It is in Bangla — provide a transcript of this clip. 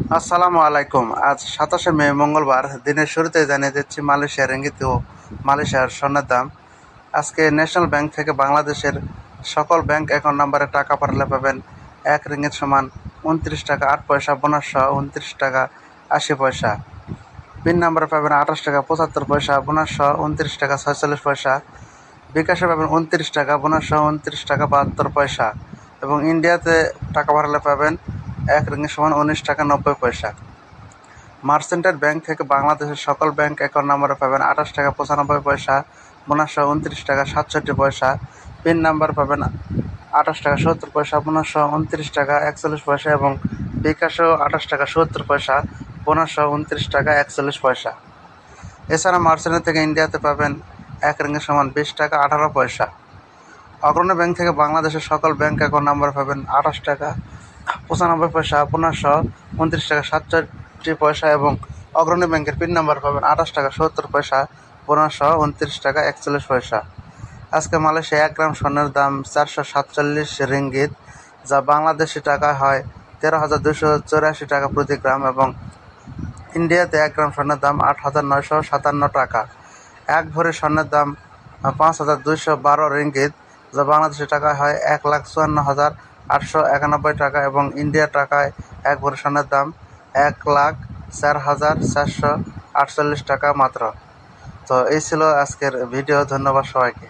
আসসালামু আলাইকুম। আজ 27শে মে মঙ্গলবার। দিনের শুরুতেই জানিয়ে দিচ্ছি মালয়েশিয়ার রিঙ্গিত ও মালয়েশিয়ার স্বর্ণের দাম। আজকে ন্যাশনাল ব্যাংক থেকে বাংলাদেশের সকল ব্যাংক অ্যাকাউন্ট নম্বরে টাকা পাঠালে পাবেন 1 রিঙ্গিত সমান 29 টাকা 8 পয়সা, বোনাস সহ 29 টাকা 80 পয়সা। পিন নম্বরে পাবেন 28 টাকা 75 পয়সা, বোনাস সহ 29 টাকা 46 পয়সা। বিকাশে পাবেন 29 টাকা, বোনাস সহ 29 টাকা 72 পয়সা। এবং ইন্ডিয়াতে টাকা পাঠালে পাবেন 1 রিঙ্গিত সমান 19 টাকা 90 পয়সা। মার্চেন্টের ব্যাংক থেকে বাংলাদেশের সকল ব্যাংক অ্যাকাউন্ট নম্বরে পাবেন 28 টাকা 95 পয়সা, বোনাস সহ 29 টাকা 67 পয়সা। পিন নাম্বার পাবেন 28 টাকা 70 পয়সা, বোনাস সহ 29 টাকা 41 পয়সা। এবং বিকাশেও 28 টাকা 70 পয়সা, বোনাস সহ 29 টাকা 41 পয়সা। এছাড়া মার্চেন্টের থেকে ইন্ডিয়াতে পাবেন 1 রিঙ্গিত সমান 20 টাকা 18 পয়সা। অগ্রণী ব্যাংক থেকে বাংলাদেশের সকল ব্যাংক অ্যাকাউন্ট নম্বরে পাবেন 28 টাকা 95 পয়সা, বোনাস সহ 29 টাকা 67 পয়সা। এবং অগ্রণী ব্যাংকের পিন নাম্বার পাবেন 28 টাকা 70 পয়সা, বোনাস সহ 29 টাকা 41 পয়সা। আজকে মালয়েশিয়া 1 গ্রাম স্বর্ণের দাম 447 রিঙ্গিত, যা বাংলাদেশি টাকা হয় 13,284 টাকা প্রতি গ্রাম। এবং ইন্ডিয়াতে 1 গ্রাম স্বর্ণের দাম 8,957 টাকা। 1 ভরি স্বর্ণের দাম 5,212 রিঙ্গিত, যা বাংলাদেশি টাকায় হয় 1,54,891 টাকা। এবং ইন্ডিয়ার টাকায় 1 ভরি স্বর্ণের দাম 1,04,448 টাকা মাত্র। তো এই ছিল আজকের ভিডিও। ধন্যবাদ সবাইকে।